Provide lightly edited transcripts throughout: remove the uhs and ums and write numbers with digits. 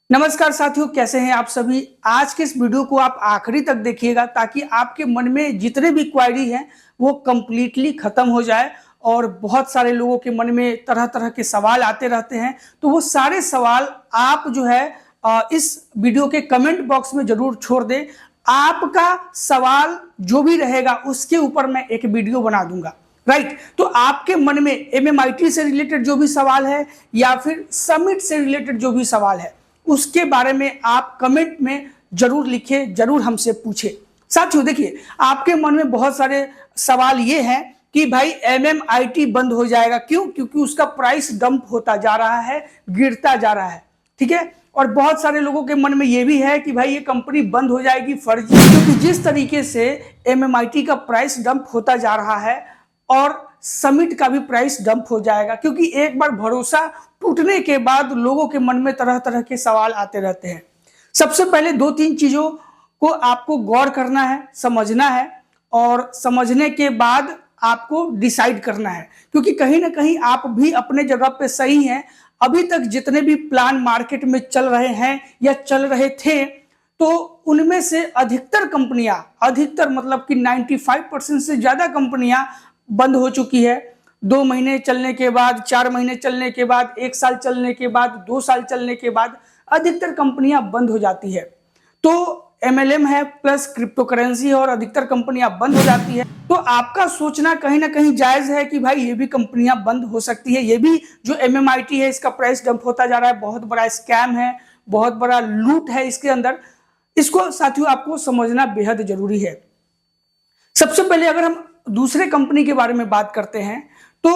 नमस्कार साथियों, कैसे हैं आप सभी। आज के इस वीडियो को आप आखिरी तक देखिएगा ताकि आपके मन में जितने भी क्वेरी हैं वो कंप्लीटली खत्म हो जाए। और बहुत सारे लोगों के मन में तरह तरह के सवाल आते रहते हैं, तो वो सारे सवाल आप जो है इस वीडियो के कमेंट बॉक्स में जरूर छोड़ दें। आपका सवाल जो भी रहेगा उसके ऊपर मैं एक वीडियो बना दूंगा। राइट, तो आपके मन में MMIT से रिलेटेड जो भी सवाल है या फिर समिट से रिलेटेड जो भी सवाल है उसके बारे में आप कमेंट में जरूर लिखें, जरूर हमसे पूछें। साथियों देखिए, आपके मन में बहुत सारे सवाल ये हैं कि भाई MMIT बंद हो जाएगा, क्यों? क्योंकि उसका प्राइस डंप होता जा रहा है, गिरता जा रहा है। ठीक है, और बहुत सारे लोगों के मन में ये भी है कि भाई ये कंपनी बंद हो जाएगी, फर्जी। क्योंकि जिस तरीके से MMIT का प्राइस डंप होता जा रहा है और समिट का भी प्राइस डंप हो जाएगा, क्योंकि एक बार भरोसा टूटने के बाद लोगों के मन में तरह तरह के सवाल आते रहते हैं। सबसे पहले दो तीन चीजों को आपको गौर करना है, समझना है, और समझने के बाद आपको डिसाइड करना है। क्योंकि कहीं ना कहीं आप भी अपने जगह पे सही हैं। अभी तक जितने भी प्लान मार्केट में चल रहे हैं या चल रहे थे, तो उनमें से अधिकतर कंपनियां, अधिकतर मतलब कि 95% से ज्यादा कंपनियां बंद हो चुकी है। 2 महीने चलने के बाद, 4 महीने चलने के बाद, 1 साल चलने के बाद, 2 साल चलने के बाद अधिकतर कंपनियां बंद हो जाती है। तो MLM है प्लस क्रिप्टो करेंसी है और अधिकतर कंपनियां बंद हो जाती है। तो आपका सोचना कहीं ना कहीं जायज है कि भाई ये भी कंपनियां बंद हो सकती है। ये भी जो MMIT है इसका प्राइस डंप होता जा रहा है, बहुत बड़ा स्कैम है, बहुत बड़ा लूट है इसके अंदर। इसको साथियों आपको समझना बेहद जरूरी है। सबसे पहले अगर हम दूसरे कंपनी के बारे में बात करते हैं, तो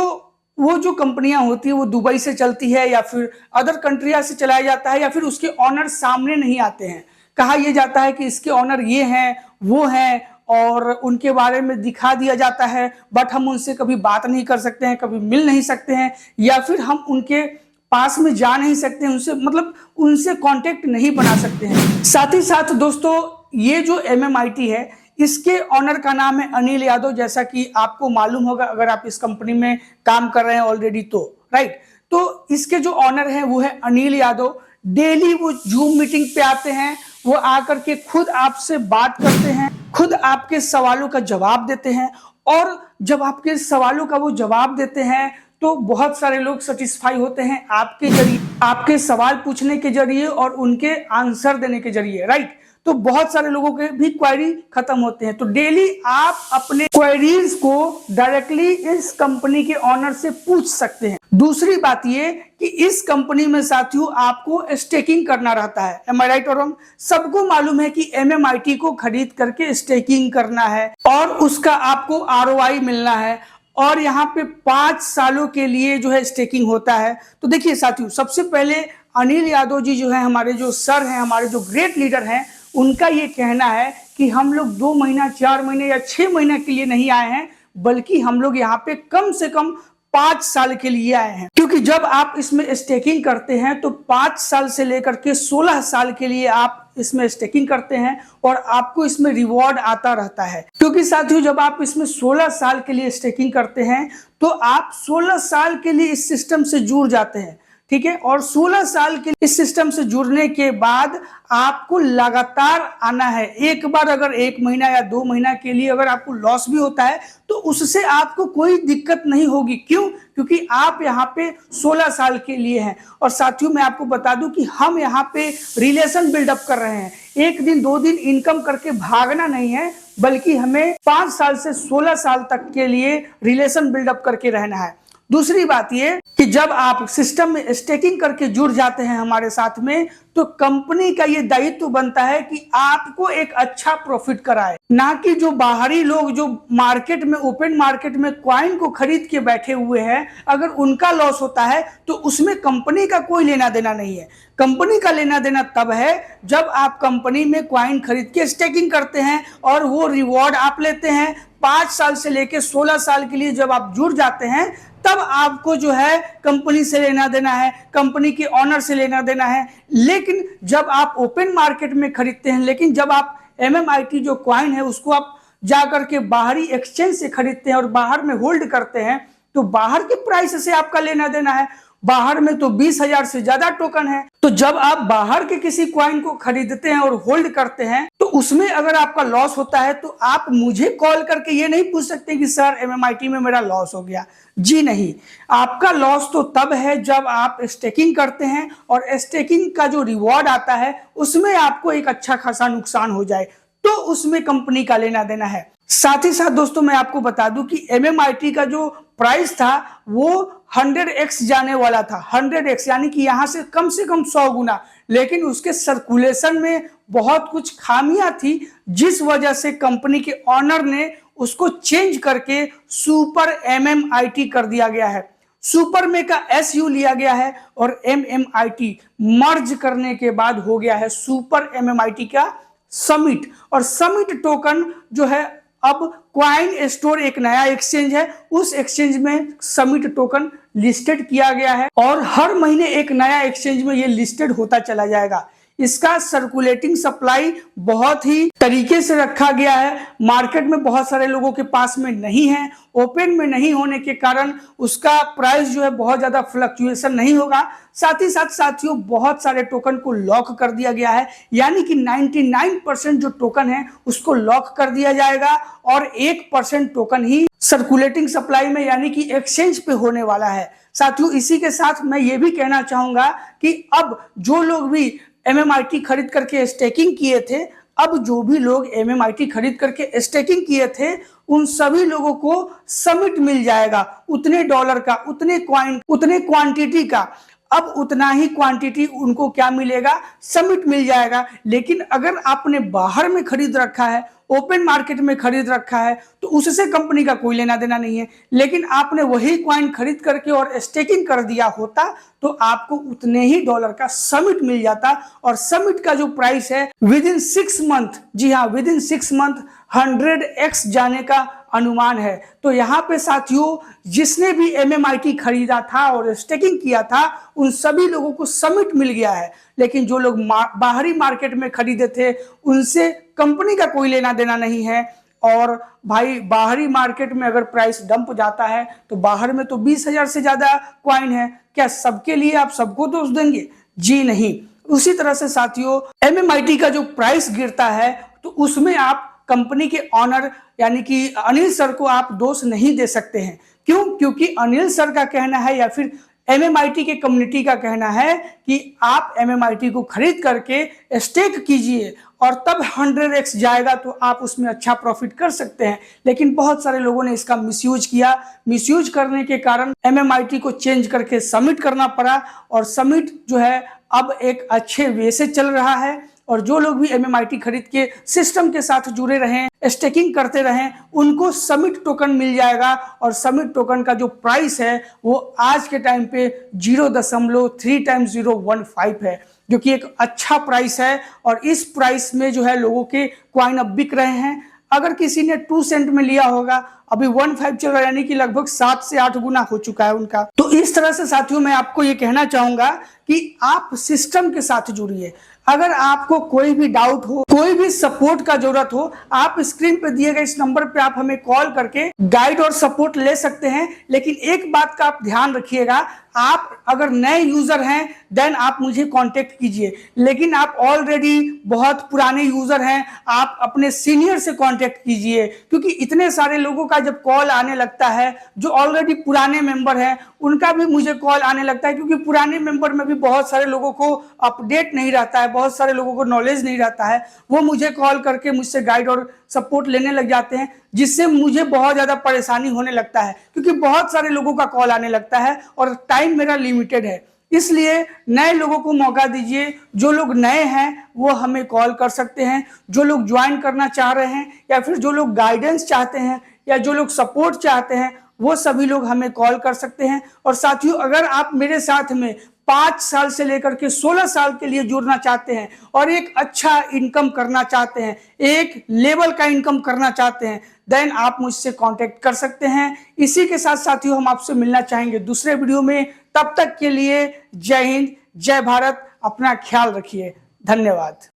वो जो कंपनियां होती है वो दुबई से चलती है या फिर अदर कंट्रिया से चलाया जाता है, या फिर उसके ऑनर सामने नहीं आते हैं। कहा यह जाता है कि इसके ऑनर ये हैं, वो हैं, और उनके बारे में दिखा दिया जाता है, बट हम उनसे कभी बात नहीं कर सकते हैं, कभी मिल नहीं सकते हैं, या फिर हम उनके पास में जा नहीं सकते हैं, उनसे मतलब उनसे कांटेक्ट नहीं बना सकते हैं। साथ ही साथ दोस्तों, ये जो MMIT है इसके ऑनर का नाम है अनिल यादव, जैसा कि आपको मालूम होगा अगर आप इस कंपनी में काम कर रहे हैं ऑलरेडी तो। राइट, तो इसके जो ऑनर है वो है अनिल यादव। डेली वो जूम मीटिंग पे आते हैं, वो आकर के खुद आपसे बात करते हैं, खुद आपके सवालों का जवाब देते हैं। और जब आपके सवालों का वो जवाब देते हैं तो बहुत सारे लोग सेटिस्फाई होते हैं आपके जरिए, आपके सवाल पूछने के जरिए और उनके आंसर देने के जरिए। राइट, तो बहुत सारे लोगों के भी क्वेरी खत्म होते हैं। तो डेली आप अपने क्वेरीज को डायरेक्टली इस कंपनी के ऑनर से पूछ सकते हैं। दूसरी बात ये कि इस कंपनी में साथियों आपको स्टेकिंग करना रहता है। एम आई राइट और रॉन्ग? सबको मालूम है कि MMIT को खरीद करके स्टेकिंग करना है और उसका आपको ROI मिलना है, और यहाँ पे 5 सालों के लिए जो है स्टेकिंग होता है। तो देखिए साथियों, सबसे पहले अनिल यादव जी जो है, हमारे जो सर हैं, हमारे जो ग्रेट लीडर हैं, उनका ये कहना है कि हम लोग 2 महीना, 4 महीने या 6 महीने के लिए नहीं आए हैं, बल्कि हम लोग यहाँ पे कम से कम 5 साल के लिए आए हैं। क्योंकि जब आप इसमें स्टेकिंग करते हैं तो 5 साल से लेकर के 16 साल के लिए आप इसमें स्टेकिंग करते हैं और आपको इसमें रिवॉर्ड आता रहता है। क्योंकि साथियों, जब आप इसमें 16 साल के लिए स्टेकिंग करते हैं तो आप 16 साल के लिए इस सिस्टम से जुड़ जाते हैं। ठीक है, और 16 साल के इस सिस्टम से जुड़ने के बाद आपको लगातार आना है। एक बार अगर 1 महीना या 2 महीना के लिए अगर आपको लॉस भी होता है तो उससे आपको कोई दिक्कत नहीं होगी। क्यों? क्योंकि आप यहाँ पे 16 साल के लिए हैं। और साथियों, मैं आपको बता दूं कि हम यहाँ पे रिलेशन बिल्डअप कर रहे हैं। 1 दिन 2 दिन इनकम करके भागना नहीं है, बल्कि हमें 5 साल से 16 साल तक के लिए रिलेशन बिल्डअप करके रहना है। दूसरी बात ये कि जब आप सिस्टम में स्टेकिंग करके जुड़ जाते हैं हमारे साथ में, तो कंपनी का ये दायित्व बनता है कि आपको एक अच्छा प्रॉफिट कराए, ना कि जो बाहरी लोग जो मार्केट में, ओपन मार्केट में कॉइन को खरीद के बैठे हुए हैं, अगर उनका लॉस होता है तो उसमें कंपनी का कोई लेना देना नहीं है। कंपनी का लेना देना तब है जब आप कंपनी में कॉइन खरीद के स्टेकिंग करते हैं और वो रिवॉर्ड आप लेते हैं। 5 साल से लेके 16 साल के लिए जब आप जुड़ जाते हैं, तब आपको जो है कंपनी से लेना देना है, कंपनी के ऑनर से लेना देना है। लेकिन जब आप ओपन मार्केट में खरीदते हैं, लेकिन जब आप MMIT जो कॉइन है उसको आप जाकर के बाहरी एक्सचेंज से खरीदते हैं और बाहर में होल्ड करते हैं, तो बाहर के प्राइस से आपका लेना देना है। बाहर में तो 20,000 से ज्यादा टोकन है, तो जब आप बाहर के किसी कॉइन को खरीदते हैं और होल्ड करते हैं तो उसमें अगर आपका लॉस होता है तो आप मुझे कॉल करके ये नहीं पूछ सकते कि सर MMIT में मेरा लॉस हो गया। जी नहीं, आपका लॉस तो तब है जब आप स्टेकिंग करते हैं और स्टेकिंग का जो रिवॉर्ड आता है उसमें आपको एक अच्छा खासा नुकसान हो जाए तो उसमें कंपनी का लेना देना है। साथ ही साथ दोस्तों मैं आपको बता दूं कि MMIT का जो प्राइस था वो 100x जाने वाला था, 100x यानी कि यहां से कम 100 गुना, लेकिन उसके सर्कुलेशन में बहुत कुछ खामियां थी जिस वजह से कंपनी के ऑनर ने उसको चेंज करके सुपर MMIT कर दिया गया है। सुपर में का SU लिया गया है और MMIT मर्ज करने के बाद हो गया है सुपर MMIT का समिट। और समिट टोकन जो है अब क्वाइन स्टोर एक नया एक्सचेंज है, उस एक्सचेंज में समिट टोकन लिस्टेड किया गया है और हर महीने एक नया एक्सचेंज में ये लिस्टेड होता चला जाएगा। इसका सर्कुलेटिंग सप्लाई बहुत ही तरीके से रखा गया है, मार्केट में बहुत सारे लोगों के पास में नहीं है, ओपन में नहीं होने के कारण उसका प्राइस जो है बहुत ज्यादा फ्लक्चुएशन नहीं होगा। साथ ही साथ साथियों बहुत सारे टोकन को लॉक कर दिया गया है, यानी कि 99% जो टोकन है उसको लॉक कर दिया जाएगा और 1% टोकन ही सर्कुलेटिंग सप्लाई में यानी कि एक्सचेंज पे होने वाला है। साथियों इसी के साथ मैं ये भी कहना चाहूंगा कि अब जो लोग भी MMIT खरीद करके स्टेकिंग किए थे, अब जो भी लोग MMIT खरीद करके स्टेकिंग किए थे उन सभी लोगों को समिट मिल जाएगा, उतने डॉलर का, उतने कॉइन, उतने क्वांटिटी का। अब उतना ही क्वांटिटी उनको क्या मिलेगा, समिट मिल जाएगा। लेकिन अगर आपने बाहर में खरीद रखा है, ओपन मार्केट में खरीद रखा है तो उससे कंपनी का कोई लेना देना नहीं है। लेकिन आपने वही कॉइन खरीद करके और स्टेकिंग कर दिया होता तो आपको उतने ही डॉलर का समिट मिल जाता और समिट का जो प्राइस है विद इन 6 मंथ, जी हाँ विद इन 6 मंथ 100x जाने का अनुमान है। तो यहाँ पे साथियों जिसने भी MMIT खरीदा था और स्टेकिंग किया था उन सभी लोगों को समिट मिल गया है, लेकिन जो लोग बाहरी मार्केट में खरीदे थे उनसे कंपनी का कोई लेना देना नहीं है। और भाई बाहरी मार्केट में अगर प्राइस डंप जाता है तो बाहर में तो 20,000 से ज्यादा कॉइन है, क्या सबके लिए आप सबको दोष देंगे? जी नहीं। उसी तरह से साथियों MMIT का जो प्राइस गिरता है तो उसमें आप कंपनी के ऑनर यानी कि अनिल सर को आप दोष नहीं दे सकते हैं। क्यों? क्योंकि अनिल सर का कहना है या फिर MMIT के कम्युनिटी का कहना है कि आप MMIT को खरीद करके स्टेक कीजिए और तब 100x जाएगा तो आप उसमें अच्छा प्रॉफिट कर सकते हैं। लेकिन बहुत सारे लोगों ने इसका मिसयूज किया, मिसयूज करने के कारण MMIT को चेंज करके समिट करना पड़ा और समिट जो है अब एक अच्छे वे से चल रहा है। और जो लोग भी MMIT खरीद के सिस्टम के साथ जुड़े रहें, स्टेकिंग करते रहें, उनको समिट टोकन मिल जाएगा और समिट टोकन का जो प्राइस है वो आज के टाइम पे 0.3 × 0.15 है, जो कि एक अच्छा प्राइस है। और इस प्राइस में जो है लोगों के कॉइन अब बिक रहे हैं। अगर किसी ने 2 सेंट में लिया होगा, अभी 1.5 चल रहा है, यानी कि लगभग 7 से 8 गुना हो चुका है उनका। तो इस तरह से साथियों मैं आपको ये कहना चाहूंगा कि आप सिस्टम के साथ जुड़िए। अगर आपको कोई भी डाउट हो, कोई भी सपोर्ट का जरूरत हो, आप स्क्रीन पे दिए गए इस नंबर पे आप हमें कॉल करके गाइड और सपोर्ट ले सकते हैं। लेकिन एक बात का आप ध्यान रखिएगा, आप अगर नए यूजर हैं देन आप मुझे कांटेक्ट कीजिए, लेकिन आप ऑलरेडी बहुत पुराने यूजर हैं आप अपने सीनियर से कांटेक्ट कीजिए। क्योंकि इतने सारे लोगों का जब कॉल आने लगता है, जो ऑलरेडी पुराने मेंबर हैं उनका भी मुझे कॉल आने लगता है, क्योंकि पुराने मेंबर में भी बहुत सारे लोगों को अपडेट नहीं रहता है, बहुत सारे लोगों को नॉलेज नहीं रहता है, वो मुझे कॉल करके मुझसे गाइड और सपोर्ट लेने लग जाते हैं, जिससे मुझे बहुत ज़्यादा परेशानी होने लगता है। क्योंकि बहुत सारे लोगों का कॉल आने लगता है और टाइम मेरा लिमिटेड है, इसलिए नए लोगों को मौका दीजिए। जो लोग नए हैं वो हमें कॉल कर सकते हैं, जो लोग ज्वाइन करना चाह रहे हैं या फिर जो लोग गाइडेंस चाहते हैं या जो लोग सपोर्ट चाहते हैं वो सभी लोग हमें कॉल कर सकते हैं। और साथियों अगर आप मेरे साथ में 5 साल से लेकर के 16 साल के लिए जुड़ना चाहते हैं और एक अच्छा इनकम करना चाहते हैं, एक लेवल का इनकम करना चाहते हैं, देन आप मुझसे कांटेक्ट कर सकते हैं। इसी के साथ साथियों हम आपसे मिलना चाहेंगे दूसरे वीडियो में। तब तक के लिए जय हिंद, जय भारत, अपना ख्याल रखिए, धन्यवाद।